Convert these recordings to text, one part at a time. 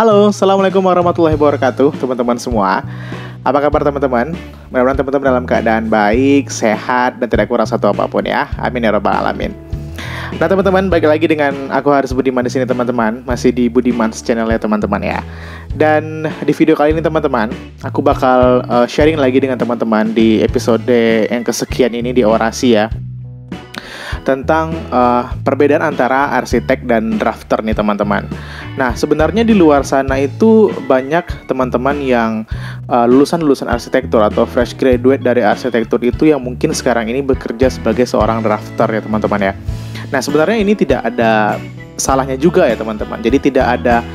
Halo, Assalamualaikum warahmatullahi wabarakatuh teman-teman semua. Apa kabar teman-teman? Mudah-mudahan teman-teman dalam keadaan baik, sehat, dan tidak kurang satu apapun ya. Amin ya rabbal alamin. Nah teman-teman, balik lagi dengan aku Haris Budiman di sini teman-teman. Masih di Budiman's channel ya teman-teman ya. Dan di video kali ini teman-teman, aku bakal sharing lagi dengan teman-teman di episode yang kesekian ini di Orasi ya, tentang perbedaan antara arsitek dan drafter nih teman-teman. Nah sebenarnya di luar sana itu banyak teman-teman yang lulusan-lulusan arsitektur atau fresh graduate dari arsitektur itu yang mungkin sekarang ini bekerja sebagai seorang drafter ya teman-teman ya. Nah sebenarnya ini tidak ada salahnya juga ya teman-teman. Jadi tidak ada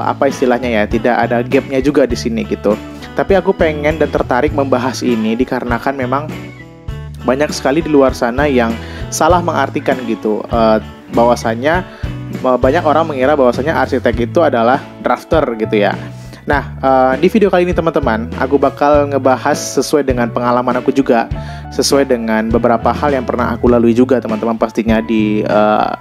apa istilahnya ya, tidak ada gapnya juga di sini gitu. Tapi aku pengen dan tertarik membahas ini dikarenakan memang banyak sekali di luar sana yang salah mengartikan gitu, bahwasanya banyak orang mengira bahwasanya arsitek itu adalah drafter gitu ya. Nah, di video kali ini teman-teman, aku bakal ngebahas sesuai dengan pengalaman aku juga, sesuai dengan beberapa hal yang pernah aku lalui juga teman-teman pastinya di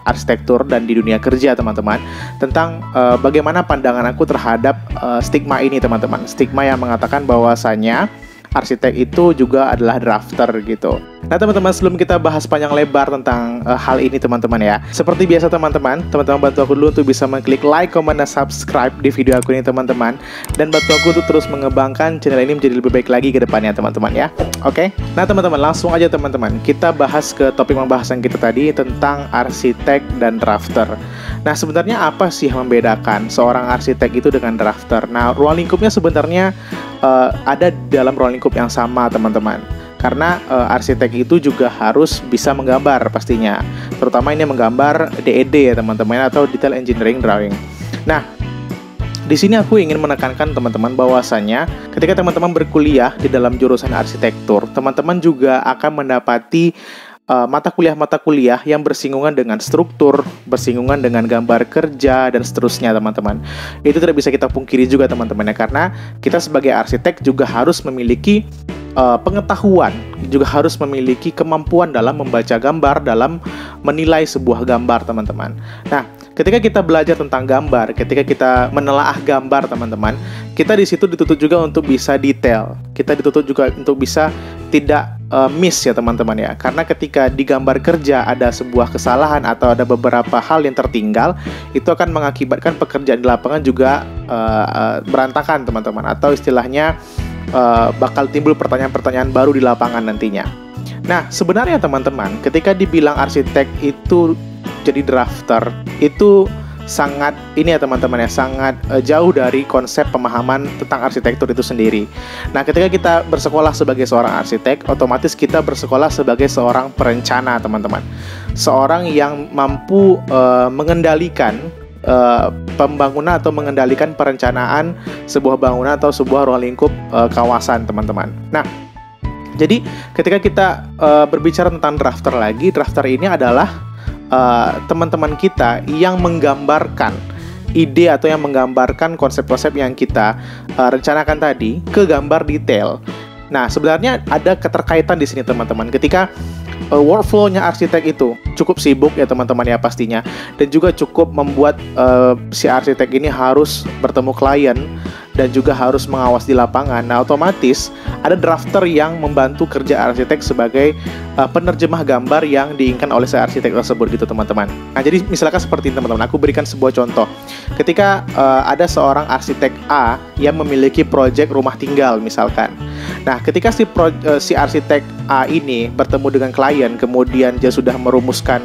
arsitektur dan di dunia kerja teman-teman, tentang bagaimana pandangan aku terhadap stigma ini teman-teman. Stigma yang mengatakan bahwasanya arsitek itu juga adalah drafter gitu. Nah teman-teman, sebelum kita bahas panjang lebar tentang hal ini teman-teman ya, seperti biasa teman-teman bantu aku dulu untuk bisa mengklik like, comment, dan subscribe di video aku ini teman-teman. Dan bantu aku untuk terus mengembangkan channel ini menjadi lebih baik lagi ke depannya teman-teman ya. Oke? Nah teman-teman, langsung aja teman-teman, kita bahas ke topik pembahasan kita tadi tentang arsitek dan drafter. Nah sebenarnya apa sih yang membedakan seorang arsitek itu dengan drafter? Nah ruang lingkupnya sebenarnya ada dalam ruang lingkup yang sama teman-teman. Karena arsitek itu juga harus bisa menggambar pastinya. Terutama ini menggambar DED ya teman-teman, atau Detail Engineering Drawing. Nah, di sini aku ingin menekankan teman-teman bahwasanya ketika teman-teman berkuliah di dalam jurusan arsitektur, teman-teman juga akan mendapati mata kuliah yang bersinggungan dengan struktur, bersinggungan dengan gambar kerja, dan seterusnya teman-teman. Itu tidak bisa kita pungkiri juga teman-teman ya, karena kita sebagai arsitek juga harus memiliki pengetahuan, juga harus memiliki kemampuan dalam membaca gambar, dalam menilai sebuah gambar teman-teman. Nah, ketika kita belajar tentang gambar, ketika kita menelaah gambar teman-teman, kita di situ dituntut juga untuk bisa detail. Kita dituntut juga untuk bisa tidak miss ya teman-teman ya. Karena ketika di gambar kerja ada sebuah kesalahan atau ada beberapa hal yang tertinggal, itu akan mengakibatkan pekerjaan di lapangan juga berantakan teman-teman, atau istilahnya bakal timbul pertanyaan-pertanyaan baru di lapangan nantinya. Nah sebenarnya teman-teman, ketika dibilang arsitek itu jadi drafter, itu sangat ini ya teman-teman ya, sangat jauh dari konsep pemahaman tentang arsitektur itu sendiri. Nah ketika kita bersekolah sebagai seorang arsitek, otomatis kita bersekolah sebagai seorang perencana teman-teman, seorang yang mampu mengendalikan pembangunan atau mengendalikan perencanaan sebuah bangunan atau sebuah ruang lingkup kawasan teman-teman. Nah jadi ketika kita berbicara tentang drafter lagi, drafter ini adalah teman-teman kita yang menggambarkan ide atau yang menggambarkan konsep-konsep yang kita rencanakan tadi ke gambar detail. Nah, sebenarnya ada keterkaitan di sini teman-teman. Ketika workflow-nya arsitek itu cukup sibuk ya teman-teman ya pastinya, dan juga cukup membuat si arsitek ini harus bertemu klien dan juga harus mengawas di lapangan. Nah, otomatis ada drafter yang membantu kerja arsitek sebagai penerjemah gambar yang diinginkan oleh si arsitek tersebut gitu teman-teman. Nah, jadi misalkan seperti ini teman-teman, aku berikan sebuah contoh. Ketika ada seorang arsitek A yang memiliki proyek rumah tinggal misalkan. Nah, ketika si arsitek A ini bertemu dengan klien, kemudian dia sudah merumuskan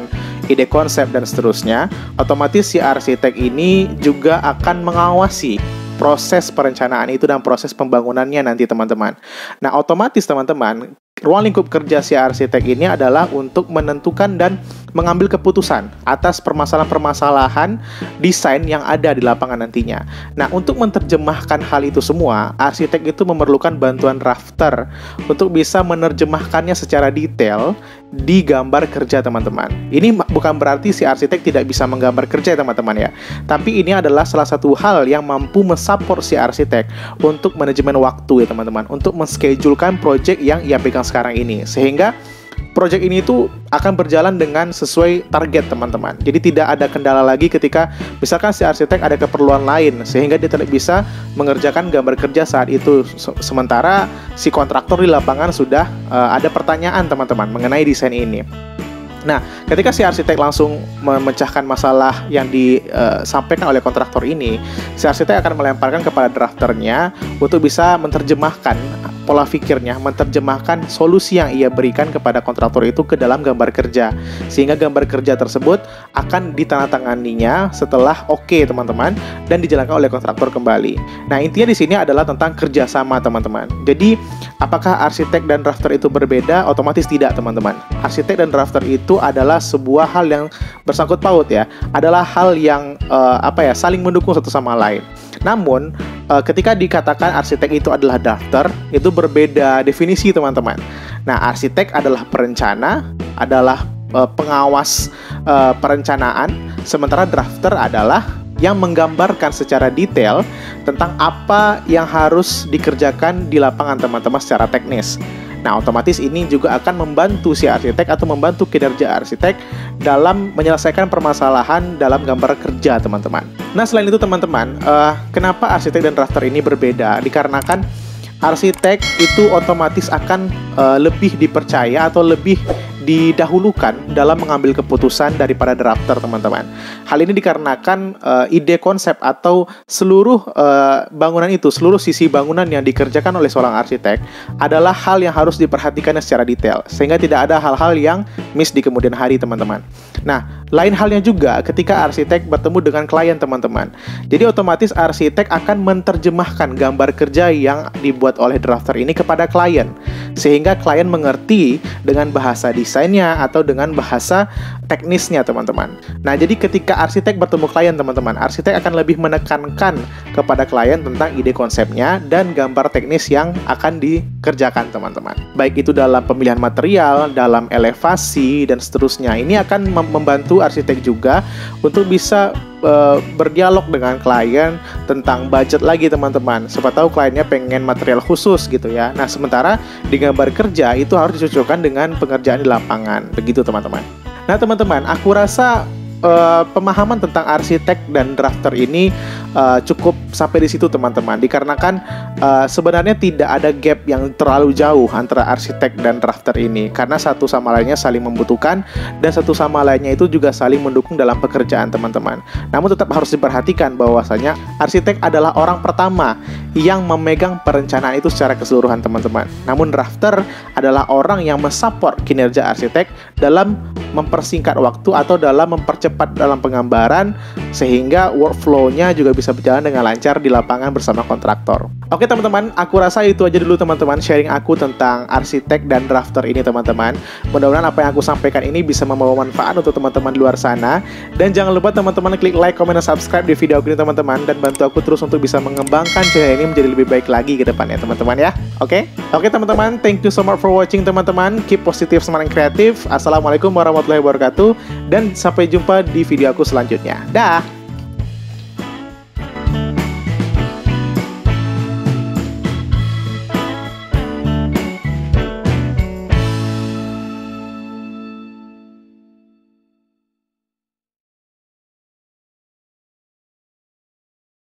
ide konsep dan seterusnya, otomatis si arsitek ini juga akan mengawasi proses perencanaan itu dan proses pembangunannya nanti teman-teman. Nah, otomatis teman-teman, ruang lingkup kerja si arsitek ini adalah untuk menentukan dan mengambil keputusan atas permasalahan-permasalahan desain yang ada di lapangan nantinya. Nah, untuk menerjemahkan hal itu semua, arsitek itu memerlukan bantuan drafter untuk bisa menerjemahkannya secara detail di gambar kerja teman-teman. Ini bukan berarti si arsitek tidak bisa menggambar kerja teman-teman ya, tapi ini adalah salah satu hal yang mampu mensupport si arsitek untuk manajemen waktu ya teman-teman, untuk menschedulekan project yang ia pegang sekarang ini, sehingga project ini itu akan berjalan dengan sesuai target teman-teman. Jadi tidak ada kendala lagi ketika misalkan si arsitek ada keperluan lain sehingga dia tidak bisa mengerjakan gambar kerja saat itu. Sementara si kontraktor di lapangan sudah ada pertanyaan teman-teman mengenai desain ini. Nah, ketika si arsitek langsung memecahkan masalah yang disampaikan oleh kontraktor ini, si arsitek akan melemparkan kepada drafternya untuk bisa menerjemahkan pola pikirnya, menerjemahkan solusi yang ia berikan kepada kontraktor itu ke dalam gambar kerja. Sehingga gambar kerja tersebut akan ditandatanganinya setelah oke, teman-teman, dan dijalankan oleh kontraktor kembali. Nah, intinya di sini adalah tentang kerjasama, teman-teman. Jadi, apakah arsitek dan drafter itu berbeda? Otomatis tidak, teman-teman. Arsitek dan drafter itu adalah sebuah hal yang bersangkut paut ya, adalah hal yang saling mendukung satu sama lain. Namun ketika dikatakan arsitek itu adalah drafter, itu berbeda definisi, teman-teman. Nah, arsitek adalah perencana, adalah pengawas perencanaan, sementara drafter adalah yang menggambarkan secara detail tentang apa yang harus dikerjakan di lapangan, teman-teman, secara teknis. Nah, otomatis ini juga akan membantu si arsitek atau membantu kinerja arsitek dalam menyelesaikan permasalahan dalam gambar kerja, teman-teman. Nah, selain itu, teman-teman, kenapa arsitek dan drafter ini berbeda? Dikarenakan arsitek itu otomatis akan lebih dipercaya atau lebih didahulukan dalam mengambil keputusan daripada drafter, teman-teman. Hal ini dikarenakan ide konsep atau seluruh bangunan itu, seluruh sisi bangunan yang dikerjakan oleh seorang arsitek adalah hal yang harus diperhatikan secara detail, sehingga tidak ada hal-hal yang miss di kemudian hari, teman-teman. Nah, lain halnya juga ketika arsitek bertemu dengan klien, teman-teman. Jadi otomatis arsitek akan menerjemahkan gambar kerja yang dibuat oleh drafter ini kepada klien, sehingga klien mengerti dengan bahasa desainnya atau dengan bahasa teknisnya, teman-teman. Nah, jadi ketika arsitek bertemu klien, teman-teman, arsitek akan lebih menekankan kepada klien tentang ide konsepnya dan gambar teknis yang akan dikerjakan, teman-teman. Baik itu dalam pemilihan material, dalam elevasi, dan seterusnya. Ini akan membantu arsitek juga untuk bisa berdialog dengan klien tentang budget lagi, teman-teman. Siapa tahu kliennya pengen material khusus gitu ya. Nah, sementara di gambar kerja itu harus dicocokkan dengan pengerjaan di lapangan. Begitu, teman-teman. Nah, teman-teman, aku rasa pemahaman tentang arsitek dan drafter ini cukup sampai di situ, teman-teman. Dikarenakan sebenarnya tidak ada gap yang terlalu jauh antara arsitek dan drafter ini, karena satu sama lainnya saling membutuhkan dan satu sama lainnya itu juga saling mendukung dalam pekerjaan, teman-teman. Namun tetap harus diperhatikan bahwasanya arsitek adalah orang pertama yang memegang perencanaan itu secara keseluruhan, teman-teman. Namun drafter adalah orang yang mensupport kinerja arsitek dalam mempersingkat waktu atau dalam mempercepat dalam penggambaran, sehingga workflow-nya juga bisa berjalan dengan lancar di lapangan bersama kontraktor. Oke, teman-teman, aku rasa itu aja dulu, teman-teman, sharing aku tentang arsitek dan drafter ini, teman-teman. Mudah-mudahan apa yang aku sampaikan ini bisa membawa manfaat untuk teman-teman di luar sana. Dan jangan lupa, teman-teman, klik like, comment, dan subscribe di video aku ini, teman-teman, dan bantu aku terus untuk bisa mengembangkan channel ini menjadi lebih baik lagi ke depannya, teman-teman, ya. Oke, teman-teman, thank you so much for watching, teman-teman. Keep positif, semangat kreatif. Assalamualaikum warahmatullahi wabarakatuh, dan sampai jumpa di video aku selanjutnya. Dah.